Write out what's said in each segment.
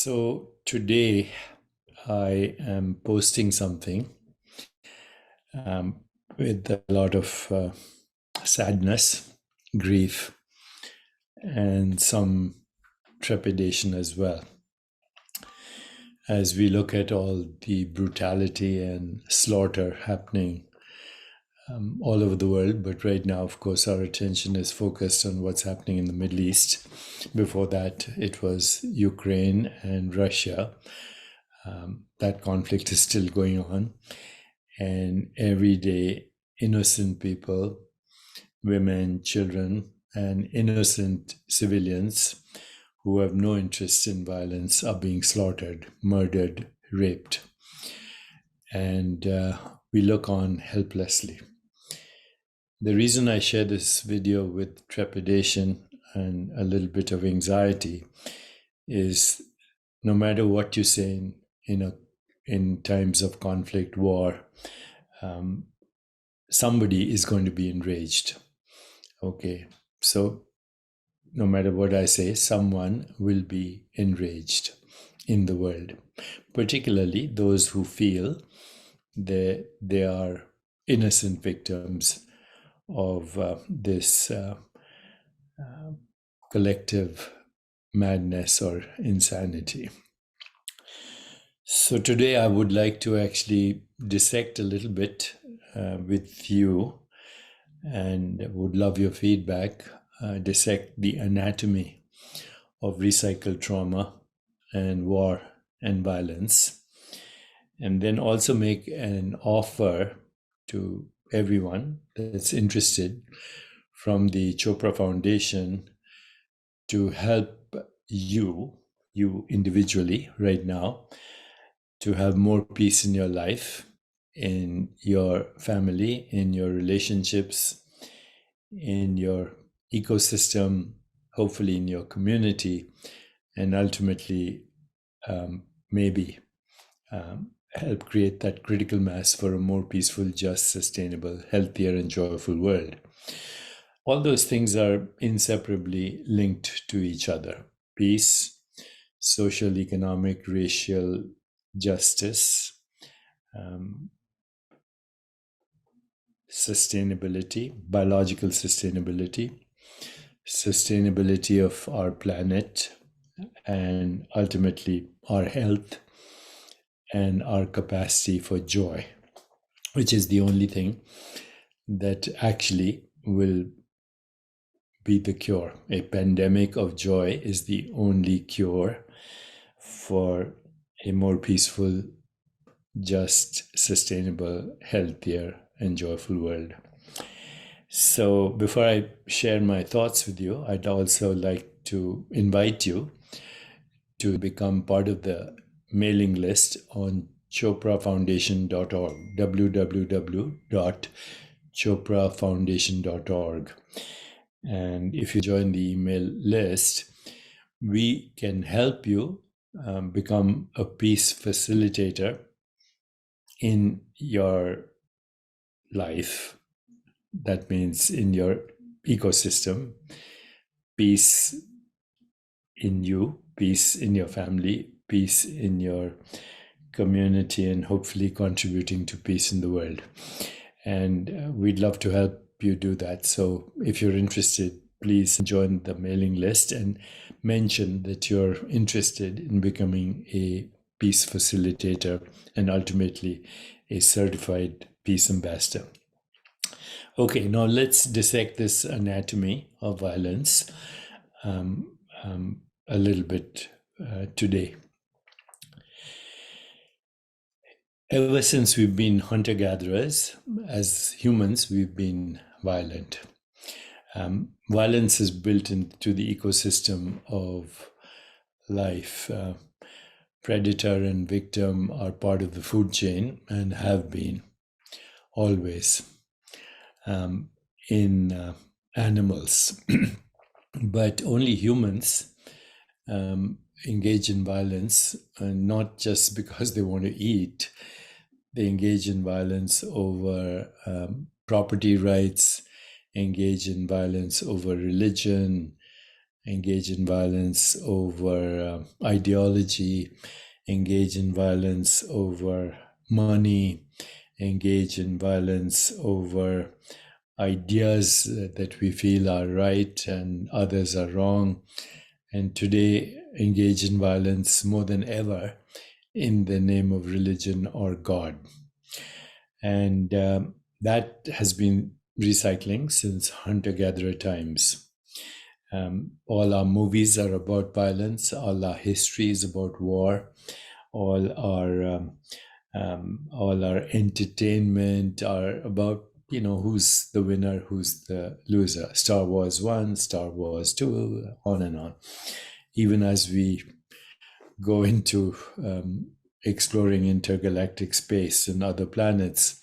So today I am posting something um, with a lot of sadness, grief, and some trepidation as well. As we look at all the brutality and slaughter happening all over the world, but right now, of course, our attention is focused on what's happening in the Middle East. Before that, it was Ukraine and Russia. That conflict is still going on. And every day, innocent people, women, children, and innocent civilians who have no interest in violence are being slaughtered, murdered, raped. And we look on helplessly. The reason I share this video with trepidation and a little bit of anxiety is no matter what you say in times of conflict, war, somebody is going to be enraged. Okay, so no matter what I say, someone will be enraged in the world, particularly those who feel that they are innocent victims of this collective madness or insanity. So today I would like to actually dissect a little bit with you, and would love your feedback, dissect the anatomy of recycled trauma and war and violence, and then also make an offer to everyone that's interested from the Chopra Foundation to help you individually right now, to have more peace in your life, in your family, in your relationships, in your ecosystem, hopefully in your community, and ultimately maybe help create that critical mass for a more peaceful, just, sustainable, healthier, and joyful world. All those things are inseparably linked to each other. Peace, social, economic, racial justice, sustainability, biological sustainability, sustainability of our planet, and ultimately our health and our capacity for joy, which is the only thing that actually will be the cure. A pandemic of joy is the only cure for a more peaceful, just, sustainable, healthier, and joyful world. So before I share my thoughts with you, I'd also like to invite you to become part of the mailing list on choprafoundation.org, www.choprafoundation.org. And if you join the email list, we can help you become a peace facilitator in your life. That means in your ecosystem, peace in you, peace in your family, peace in your community, and hopefully contributing to peace in the world. And we'd love to help you do that. So if you're interested, please join the mailing list and mention that you're interested in becoming a peace facilitator and ultimately a certified peace ambassador. Okay, now let's dissect this anatomy of violence a little bit today. Ever since we've been hunter-gatherers, as humans, we've been violent. Violence is built into the ecosystem of life. Predator and victim are part of the food chain and have been always in animals. But only humans engage in violence, not just because they want to eat. They engage in violence over property rights, engage in violence over religion, engage in violence over ideology, engage in violence over money, engage in violence over ideas that we feel are right and others are wrong. And today, engage in violence more than ever in the name of religion or God. And that has been recycling since hunter gatherer times. All our movies are about violence, all our history is about war, all our entertainment are about, who's the winner, who's the loser. Star Wars 1, Star Wars 2, on and on. Even as we go into exploring intergalactic space and other planets,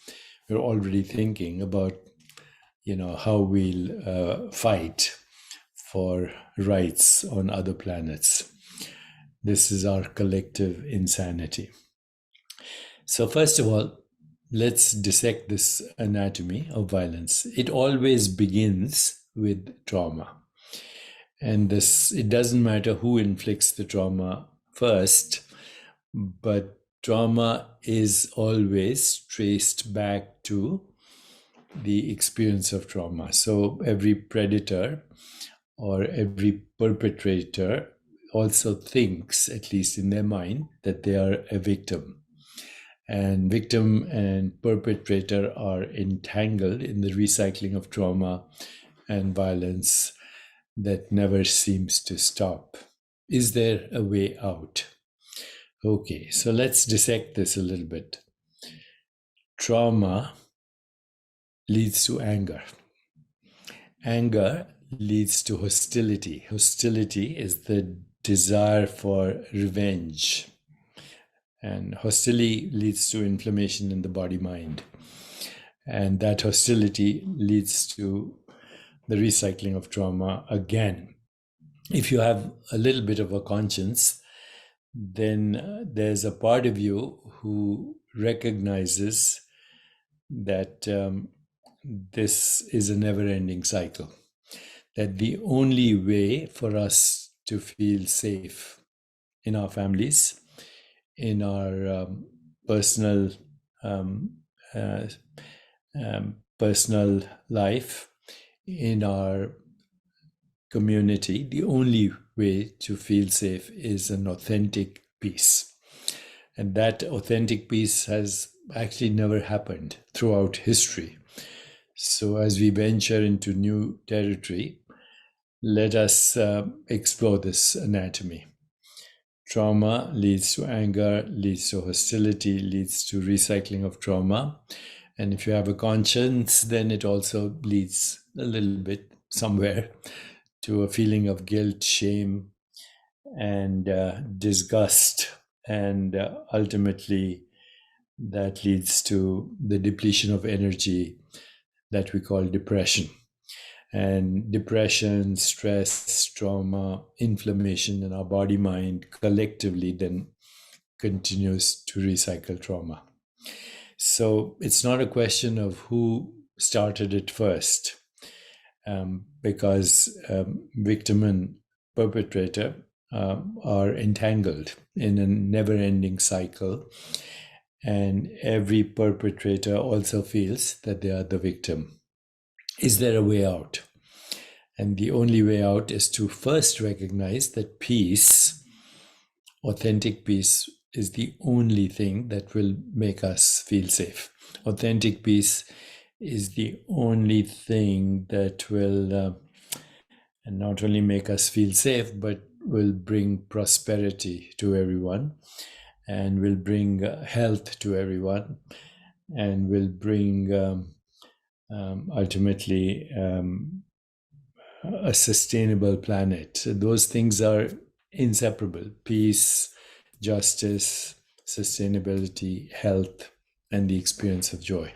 we're already thinking about, how we'll fight for rights on other planets. This is our collective insanity. So first of all, let's dissect this anatomy of violence. It always begins with trauma. And it doesn't matter who inflicts the trauma first, but trauma is always traced back to the experience of trauma. So every predator or every perpetrator also thinks, at least in their mind, that they are a victim. And victim and perpetrator are entangled in the recycling of trauma and violence that never seems to stop. Is there a way out? Okay, so let's dissect this a little bit. Trauma leads to anger. Anger leads to hostility. Hostility is the desire for revenge. And hostility leads to inflammation in the body-mind. And that hostility leads to the recycling of trauma again. If you have a little bit of a conscience, then there's a part of you who recognizes that this is a never-ending cycle, that the only way for us to feel safe in our families, in our personal life, in our community, the only way to feel safe is an authentic peace. And that authentic peace has actually never happened throughout history. So as we venture into new territory, let us explore this anatomy. Trauma leads to anger, leads to hostility, leads to recycling of trauma. And if you have a conscience, then it also leads a little bit somewhere to a feeling of guilt, shame, and disgust. And ultimately, that leads to the depletion of energy that we call depression. And depression, stress, trauma, inflammation in our body mind collectively then continues to recycle trauma. So it's not a question of who started it first, because victim and perpetrator are entangled in a never-ending cycle. And every perpetrator also feels that they are the victim. Is there a way out? And the only way out is to first recognize that peace, authentic peace, is the only thing that will make us feel safe. Authentic peace is the only thing that will not only make us feel safe, but will bring prosperity to everyone, and will bring health to everyone, and will bring ultimately a sustainable planet. Those things are inseparable: peace, justice, sustainability, health, and the experience of joy.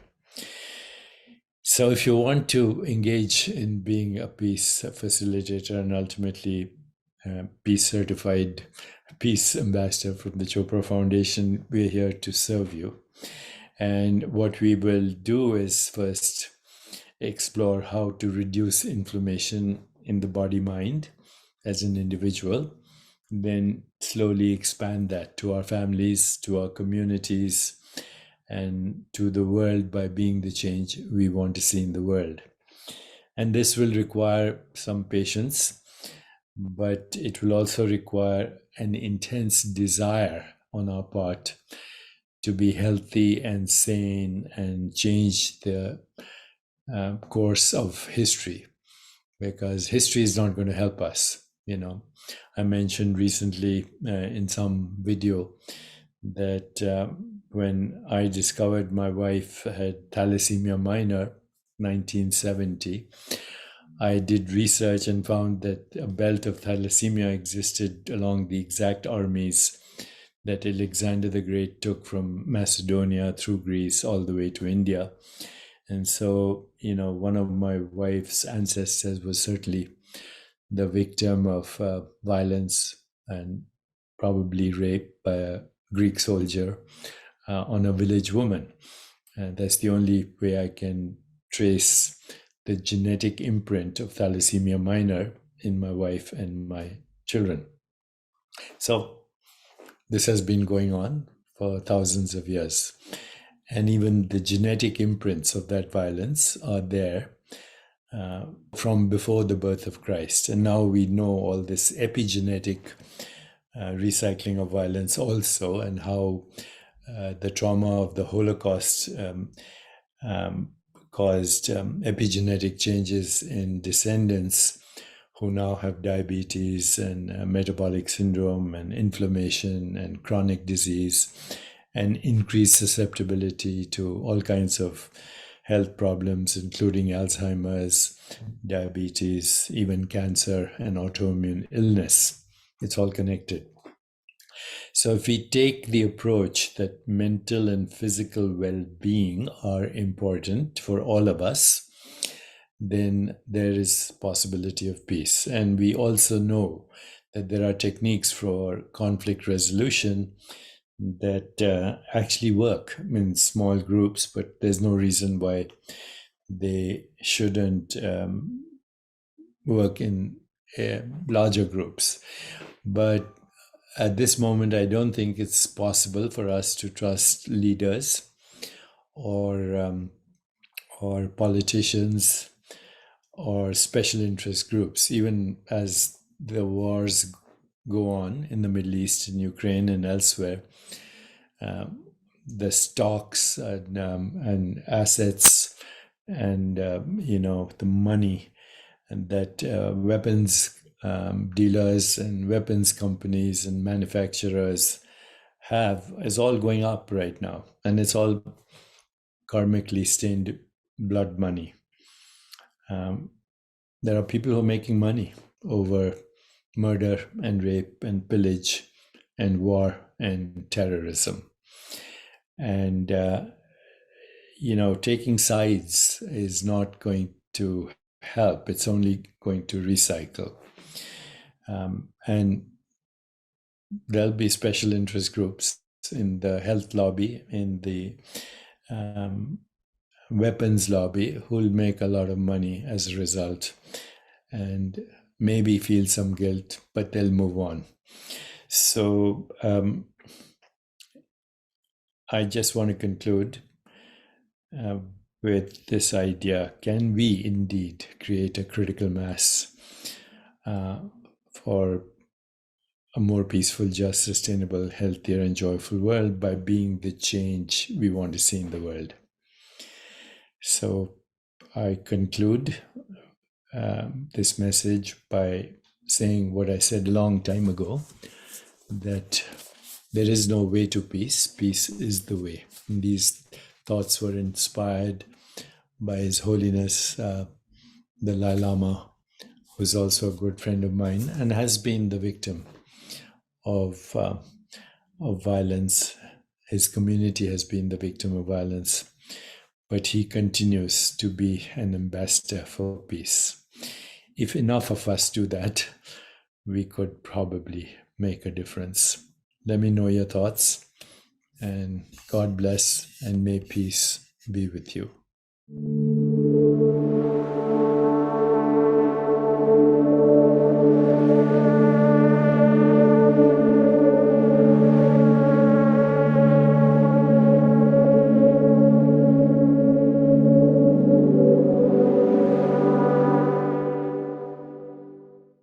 So if you want to engage in being a peace facilitator and ultimately peace certified peace ambassador from the Chopra Foundation, we're here to serve you. And what we will do is first explore how to reduce inflammation in the body mind as an individual, then slowly expand that to our families, to our communities, and to the world by being the change we want to see in the world. And this will require some patience, but it will also require an intense desire on our part to be healthy and sane and change the course of history, because history is not going to help us. I mentioned recently in some video that when I discovered my wife had thalassemia minor, 1970, I did research and found that a belt of thalassemia existed along the exact armies that Alexander the Great took from Macedonia through Greece all the way to India. And so, one of my wife's ancestors was certainly the victim of violence and probably rape by a Greek soldier on a village woman. And that's the only way I can trace the genetic imprint of thalassemia minor in my wife and my children. So this has been going on for thousands of years. And even the genetic imprints of that violence are there from before the birth of Christ. And now we know all this epigenetic recycling of violence also, and how the trauma of the Holocaust caused epigenetic changes in descendants who now have diabetes and metabolic syndrome and inflammation and chronic disease and increased susceptibility to all kinds of health problems, including Alzheimer's, diabetes, even cancer, and autoimmune illness. It's all connected. So if we take the approach that mental and physical well-being are important for all of us, then there is possibility of peace. And we also know that there are techniques for conflict resolution that actually work in small groups, but there's no reason why they shouldn't work in larger groups. But at this moment, I don't think it's possible for us to trust leaders or politicians or special interest groups, even as the wars go on in the Middle East, in Ukraine and elsewhere. The stocks and assets and the money and that weapons dealers and weapons companies and manufacturers have is all going up right now, and it's all karmically stained blood money. There are people who are making money over murder and rape and pillage and war and terrorism. And, taking sides is not going to help. It's only going to recycle. And there'll be special interest groups in the health lobby, in the weapons lobby, who'll make a lot of money as a result and maybe feel some guilt, but they'll move on. So I just want to conclude with this idea: can we indeed create a critical mass for a more peaceful, just, sustainable, healthier, and joyful world by being the change we want to see in the world? So I conclude this message by saying what I said a long time ago, that there is no way to peace. Peace is the way. And these thoughts were inspired by His Holiness, the Dalai Lama, who's also a good friend of mine and has been the victim of violence. His community has been the victim of violence, but he continues to be an ambassador for peace. If enough of us do that, we could probably make a difference. Let me know your thoughts, and God bless, and may peace be with you.